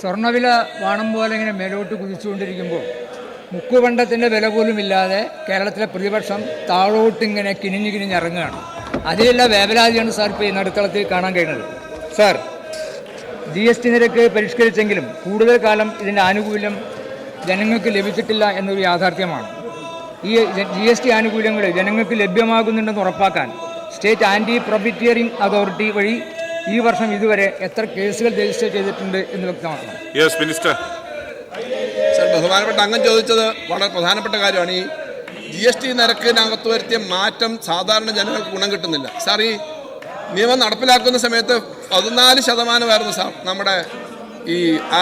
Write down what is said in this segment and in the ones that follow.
സ്വർണ്ണവില വാണം പോലെ ഇങ്ങനെ മേലോട്ട് കുതിച്ചുകൊണ്ടിരിക്കുമ്പോൾ മുക്കുപണ്ടത്തിൻ്റെ വില പോലും ഇല്ലാതെ കേരളത്തിലെ പ്രതിപക്ഷം താഴോട്ടിങ്ങനെ കിനിഞ്ഞിറങ്ങുകയാണ്. അതിലുള്ള വേവലാതിയാണ് സാർ ഇപ്പോൾ ഈ നടുത്തളത്തിൽ കാണാൻ കഴിയുന്നത്. സാർ, GST നിരക്ക് പരിഷ്കരിച്ചെങ്കിലും കൂടുതൽ കാലം ഇതിൻ്റെ ആനുകൂല്യം ജനങ്ങൾക്ക് ലഭിച്ചിട്ടില്ല എന്നൊരു യാഥാർത്ഥ്യമാണ്. ഈ GST ആനുകൂല്യങ്ങൾ ജനങ്ങൾക്ക് ലഭ്യമാകുന്നുണ്ടെന്ന് ഉറപ്പാക്കാൻ സ്റ്റേറ്റ് ആൻറ്റി പ്രോഫിറ്റിയറിംഗ് അതോറിറ്റി വഴി ഈ വർഷം ഇതുവരെ എത്ര കേസുകൾ രജിസ്റ്റർ ചെയ്തിട്ടുണ്ട് എന്ന് വ്യക്തമാക്കണം. Yes minister. സർ, ബഹുമാനപ്പെട്ട അംഗം ചോദിച്ചത് വളരെ പ്രധാനപ്പെട്ട കാര്യമാണ്. ഈ GST നിരക്കിനകത്ത് വരുത്തിയ മാറ്റം സാധാരണ ജനങ്ങൾക്ക് ഗുണം കിട്ടുന്നില്ല. സാർ, ഈ നിയമം നടപ്പിലാക്കുന്ന സമയത്ത് 14% സാർ നമ്മുടെ ഈ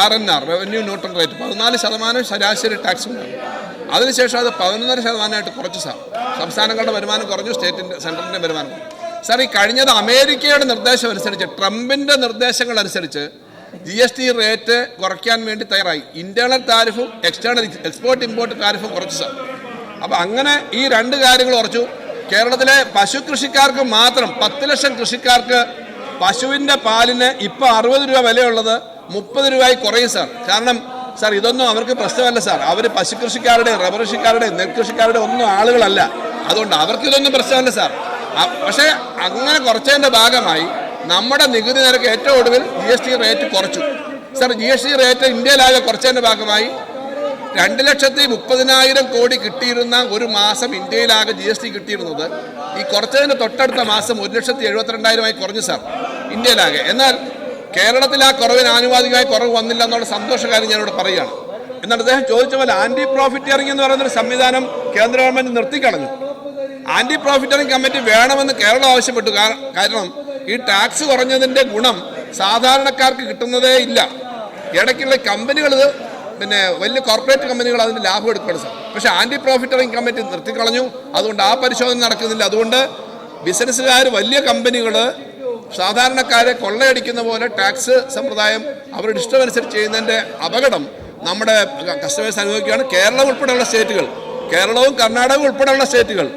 RNR റവന്യൂ ന്യൂട്രൽ റേറ്റ് 14% ശരാശരി ടാക്സ് ഉണ്ടാകും. അതിനുശേഷം അത് 11.5% കുറച്ചു സാർ. സംസ്ഥാനങ്ങളുടെ വരുമാനം കുറഞ്ഞു, സെൻട്രലിൻ്റെ വരുമാനം കുറഞ്ഞു. സാർ, ഈ കഴിഞ്ഞത് അമേരിക്കയുടെ നിർദ്ദേശം അനുസരിച്ച്, ട്രംപിൻ്റെ നിർദ്ദേശങ്ങൾ അനുസരിച്ച് GST റേറ്റ് കുറയ്ക്കാൻ വേണ്ടി തയ്യാറായി. ഇന്റേണൽ താരിഫും എക്സ്പോർട്ട് ഇമ്പോർട്ട് താരിഫും കുറച്ചു സാർ. അപ്പോൾ അങ്ങനെ ഈ രണ്ട് കാര്യങ്ങൾ കുറച്ചു. കേരളത്തിലെ പശു കൃഷിക്കാർക്ക് മാത്രം 10 ലക്ഷം കൃഷിക്കാർക്ക് പശുവിൻ്റെ പാലിന് ഇപ്പോൾ 60 രൂപ വിലയുള്ളത് 30 രൂപയായി കുറയും സാർ. കാരണം സാർ, ഇതൊന്നും അവർക്ക് പ്രശ്നമല്ല സാർ. അവർ പശു കൃഷിക്കാരുടെ, റബ്ബർ കൃഷിക്കാരുടെ, നെൽകൃഷിക്കാരുടെ ഒന്നും ആളുകളല്ല. അതുകൊണ്ട് അവർക്ക് ഇതൊന്നും പ്രശ്നമല്ല സാർ. പക്ഷേ അങ്ങനെ കുറച്ചതിൻ്റെ ഭാഗമായി നമ്മുടെ നികുതി നിരക്ക് ഏറ്റവും ഒടുവിൽ GST റേറ്റ് കുറച്ചു സാർ. GST റേറ്റ് ഇന്ത്യയിലാകെ കുറച്ചതിൻ്റെ ഭാഗമായി 2,30,000 കോടി കിട്ടിയിരുന്ന ഒരു മാസം ഇന്ത്യയിലാകെ GST കിട്ടിയിരുന്നത് ഈ കുറച്ചതിന് തൊട്ടടുത്ത മാസം 1,72,000 കുറഞ്ഞു സാർ ഇന്ത്യയിലാകെ. എന്നാൽ കേരളത്തിൽ ആ കുറവിന് ആനുപാതികമായി കുറവ് വന്നില്ല എന്നുള്ള സന്തോഷകാര്യം ഞാനിവിടെ പറയുകയാണ്. എന്നാൽ അദ്ദേഹം ചോദിച്ച പോലെ ആൻറ്റി പ്രോഫിറ്റിയറിംഗ് എന്ന് പറയുന്നൊരു സംവിധാനം കേന്ദ്ര ഗവൺമെൻറ് നിർത്തിക്കളഞ്ഞു. ആൻറ്റി പ്രോഫിറ്റിയറിംഗ് കമ്മിറ്റി വേണമെന്ന് കേരളം ആവശ്യപ്പെട്ടു. കാരണം ഈ ടാക്സ് കുറഞ്ഞതിൻ്റെ ഗുണം സാധാരണക്കാർക്ക് കിട്ടുന്നതേ ഇല്ല. ഇടയ്ക്കുള്ള കമ്പനികൾ, പിന്നെ വലിയ കോർപ്പറേറ്റ് കമ്പനികൾ അതിൻ്റെ ലാഭം എടുക്കുകയാണ് സാർ. പക്ഷേ ആൻറ്റി പ്രോഫിറ്റിയറിംഗ് കമ്മിറ്റി നിർത്തിക്കളഞ്ഞു. അതുകൊണ്ട് ആ പരിശോധന നടക്കുന്നില്ല. അതുകൊണ്ട് ബിസിനസ്സുകാർ, വലിയ കമ്പനികൾ സാധാരണക്കാരെ കൊള്ളയടിക്കുന്ന പോലെ ടാക്സ് സമ്പ്രദായം അവരുടെ ഇഷ്ടമനുസരിച്ച് ചെയ്യുന്നതിൻ്റെ അപകടം നമ്മുടെ കസ്റ്റമേഴ്സ് അനുഭവിക്കുകയാണ്. കേരളം ഉൾപ്പെടെയുള്ള സ്റ്റേറ്റുകൾ, കേരളവും കർണാടകവും ഉൾപ്പെടെയുള്ള സ്റ്റേറ്റുകൾ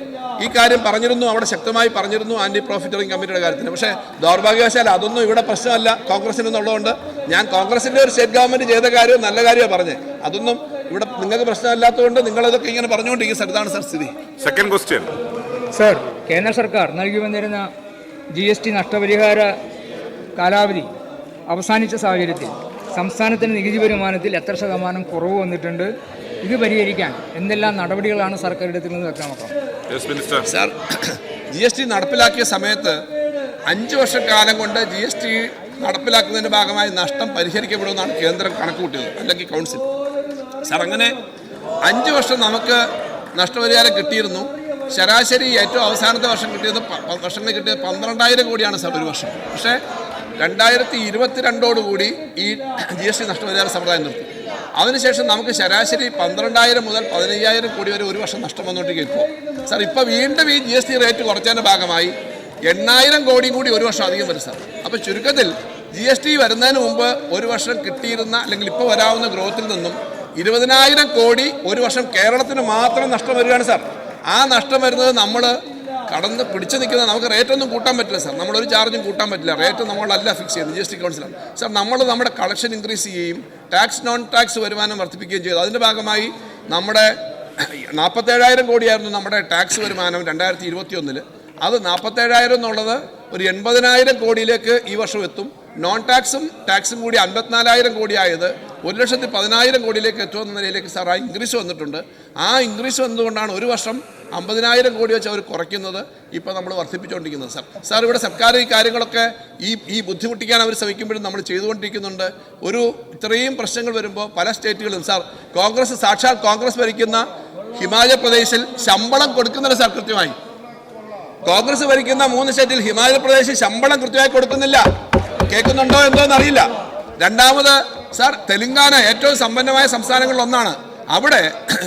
ഈ കാര്യം പറഞ്ഞിരുന്നു, അവിടെ ശക്തമായി പറഞ്ഞിരുന്നു ആൻറ്റി പ്രോഫിറ്റിയറിംഗ് കമ്മിറ്റിയുടെ കാര്യത്തിന്. പക്ഷേ ദൗർഭാഗ്യവശാൽ അതൊന്നും ഇവിടെ പ്രശ്നമല്ല കോൺഗ്രസിനുള്ളതുകൊണ്ട്. ഞാൻ കോൺഗ്രസിൻ്റെ ഒരു സ്റ്റേറ്റ് ഗവൺമെൻറ് ചെയ്ത കാര്യം നല്ല കാര്യമാണ് പറഞ്ഞത്. അതൊന്നും ഇവിടെ നിങ്ങൾക്ക് പ്രശ്നമല്ലാത്തതുകൊണ്ട് നിങ്ങളിതൊക്കെ ഇങ്ങനെ പറഞ്ഞുകൊണ്ടിരിക്കും സാർ. ഇതാണ് സാർ സ്ഥിതി. Second question. സാർ, കേന്ദ്ര സർക്കാർ നൽകി വന്നിരുന്ന GST നഷ്ടപരിഹാര കാലാവധി അവസാനിച്ച സാഹചര്യത്തിൽ സംസ്ഥാനത്തിന് നികുതി വരുമാനത്തിൽ എത്ര ശതമാനം കുറവ് വന്നിട്ടുണ്ട്? ഇത് പരിഹരിക്കാൻ എന്തെല്ലാം നടപടികളാണ് സർക്കാർ എടുത്തിരുന്നത് വ്യക്തമാക്കാം. സാർ, GST നടപ്പിലാക്കിയ സമയത്ത് 5 വർഷക്കാലം കൊണ്ട് GST നടപ്പിലാക്കുന്നതിൻ്റെ ഭാഗമായി നഷ്ടം പരിഹരിക്കപ്പെടുമെന്നാണ് കേന്ദ്രം കണക്കുകൂട്ടിയത്, അല്ലെങ്കിൽ കൗൺസിൽ. സാർ, അങ്ങനെ 5 വർഷം നമുക്ക് നഷ്ടപരിഹാരം കിട്ടിയിരുന്നു. ശരാശരി ഏറ്റവും അവസാനത്തെ വർഷം കിട്ടിയത് 12,000 കോടിയാണ് സാർ ഒരു വർഷം. പക്ഷേ 2022 ഈ GST നഷ്ടപരിഹാര സമ്പ്രദായം നിർത്തി. അതിനുശേഷം നമുക്ക് ശരാശരി 12,000 മുതൽ 15,000 കോടി വരെ ഒരു വർഷം നഷ്ടം വന്നുകൊണ്ടിരിക്കും. സാർ, ഇപ്പോൾ വീണ്ടും ഈ GST റേറ്റ് കുറച്ചതിൻ്റെ ഭാഗമായി 8,000 കോടിയും കൂടി ഒരു വർഷം അധികം വരും സാർ. അപ്പോൾ ചുരുക്കത്തിൽ GST വരുന്നതിന് മുമ്പ് ഒരു വർഷം കിട്ടിയിരുന്ന, അല്ലെങ്കിൽ ഇപ്പോൾ വരാവുന്ന ഗ്രോത്തിൽ നിന്നും 20,000 കോടി ഒരു വർഷം കേരളത്തിന് മാത്രം നഷ്ടം വരികയാണ് സാർ. ആ നഷ്ടം വരുന്നത് നമ്മൾ കടന്ന് പിടിച്ചു നിൽക്കുന്നത്, നമുക്ക് റേറ്റൊന്നും കൂട്ടാൻ പറ്റില്ല സാർ. നമ്മളൊരു ചാർജും കൂട്ടാൻ പറ്റില്ല. റേറ്റ് നമ്മളല്ല ഫിക്സ് ചെയ്യുന്നത്, GST കൗൺസിലാണ് സാർ. നമ്മുടെ കളക്ഷൻ ഇൻക്രീസ് ചെയ്യുകയും ടാക്സ് നോൺ ടാക്സ് വരുമാനം വർദ്ധിപ്പിക്കുകയും ചെയ്തു. അതിൻ്റെ ഭാഗമായി നമ്മുടെ 47,000 കോടിയായിരുന്നു നമ്മുടെ ടാക്സ് വരുമാനം 2021. അത് 47,000 എന്നുള്ളത് ഒരു 80,000 കോടിയിലേക്ക് ഈ വർഷം എത്തും. നോൺ ടാക്സും ടാക്സും കൂടി 54,000 കോടിയായത് 1,10,000 കോടിയിലേക്ക് എത്തുമെന്ന നിലയിലേക്ക് സാർ ആ ഇൻക്രീസ് വന്നിട്ടുണ്ട്. ആ ഇൻക്രീസ് വന്നതുകൊണ്ടാണ് ഒരു വർഷം 50,000 കോടി വെച്ച് അവർ കുറയ്ക്കുന്നത്, ഇപ്പോൾ നമ്മൾ വർദ്ധിപ്പിച്ചുകൊണ്ടിരിക്കുന്നത് സാർ. ഇവിടെ സർക്കാർ ഈ കാര്യങ്ങളൊക്കെ ഈ ബുദ്ധിമുട്ടിക്കാൻ അവർ ശ്രമിക്കുമ്പോഴും നമ്മൾ ചെയ്തുകൊണ്ടിരിക്കുന്നുണ്ട്. ഇത്രയും പ്രശ്നങ്ങൾ വരുമ്പോൾ പല സ്റ്റേറ്റുകളും സാർ, സാക്ഷാൽ കോൺഗ്രസ് ഭരിക്കുന്ന ഹിമാചൽ പ്രദേശിൽ ശമ്പളം കൊടുക്കുന്നില്ല സാർ. കൃത്യമായി കോൺഗ്രസ് ഭരിക്കുന്ന 3 സ്റ്റേറ്റിൽ ഹിമാചൽ പ്രദേശിൽ ശമ്പളം കൃത്യമായി കൊടുക്കുന്നില്ല. കേൾക്കുന്നുണ്ടോ എന്തോന്ന് അറിയില്ല. രണ്ടാമത് സാർ, തെലങ്കാന ഏറ്റവും സമ്പന്നമായ സംസ്ഥാനങ്ങളിൽ ഒന്നാണ്. അവിടെ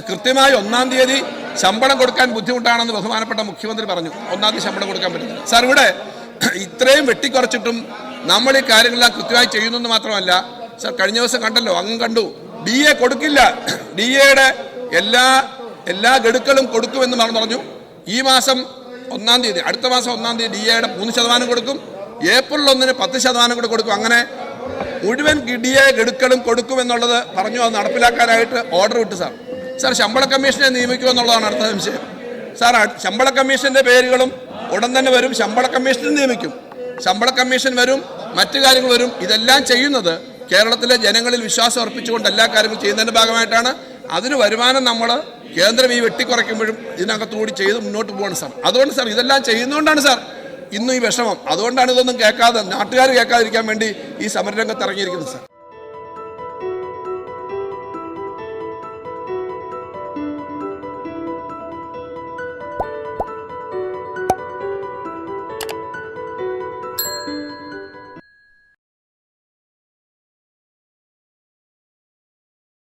കൃത്യമായി 1-ാം തീയതി ശമ്പളം കൊടുക്കാൻ ബുദ്ധിമുട്ടാണെന്ന് ബഹുമാനപ്പെട്ട മുഖ്യമന്ത്രി പറഞ്ഞു. 1-ാം തീയതി ശമ്പളം കൊടുക്കാൻ പറ്റുന്നില്ല സാർ. ഇവിടെ ഇത്രയും വെട്ടിക്കുറച്ചിട്ടും നമ്മൾ ഈ കാര്യങ്ങളെല്ലാം കൃത്യമായി ചെയ്യുന്നെന്ന് മാത്രമല്ല സാർ, കഴിഞ്ഞ ദിവസം കണ്ടല്ലോ, അങ്ങ് കണ്ടു, DA കൊടുക്കില്ല. DAയുടെ എല്ലാ ഗഡുക്കളും കൊടുക്കുമെന്ന് പറഞ്ഞു. ഈ മാസം 1-ാം തീയതി, അടുത്ത മാസം 1-ാം തീയതി DAയുടെ 3% കൊടുക്കും. ഏപ്രിൽ 1-ന് 10% കൂടെ കൊടുക്കും. അങ്ങനെ മുഴുവൻ കിടിയെ ഗഡുക്കളും കൊടുക്കുമെന്നുള്ളത് പറഞ്ഞു അത് നടപ്പിലാക്കാനായിട്ട് ഓർഡർ വിട്ടു സാർ. സാർ ശമ്പള കമ്മീഷനെ നിയമിക്കുമെന്നുള്ളതാണ് അടുത്ത സംശയം. സാർ ശമ്പള കമ്മീഷന്റെ പേരുകളും ഉടൻ തന്നെ വരും. ശമ്പള കമ്മീഷനെ നിയമിക്കും, ശമ്പള കമ്മീഷൻ വരും, മറ്റു കാര്യങ്ങൾ വരും. ഇതെല്ലാം ചെയ്യുന്നത് കേരളത്തിലെ ജനങ്ങളിൽ വിശ്വാസം അർപ്പിച്ചുകൊണ്ട് എല്ലാ കാര്യങ്ങളും ചെയ്യുന്നതിൻ്റെ ഭാഗമായിട്ടാണ്. അതിന് വരുമാനം നമ്മൾ കേന്ദ്രം ഈ വെട്ടിക്കുറയ്ക്കുമ്പോഴും ഇതിനകത്തുകൂടി ചെയ്ത് മുന്നോട്ട് പോകണം സാർ. അതുകൊണ്ട് സാർ ഇതെല്ലാം ചെയ്യുന്നതുകൊണ്ടാണ് സാർ ഇന്നും ഈ വിഷമം. അതുകൊണ്ടാണ് ഇതൊന്നും കേൾക്കാതെ നാട്ടുകാർ കേൾക്കാതിരിക്കാൻ വേണ്ടി ഈ സമരരംഗത്ത് ഇറങ്ങിയിരിക്കുന്നത് സാർ.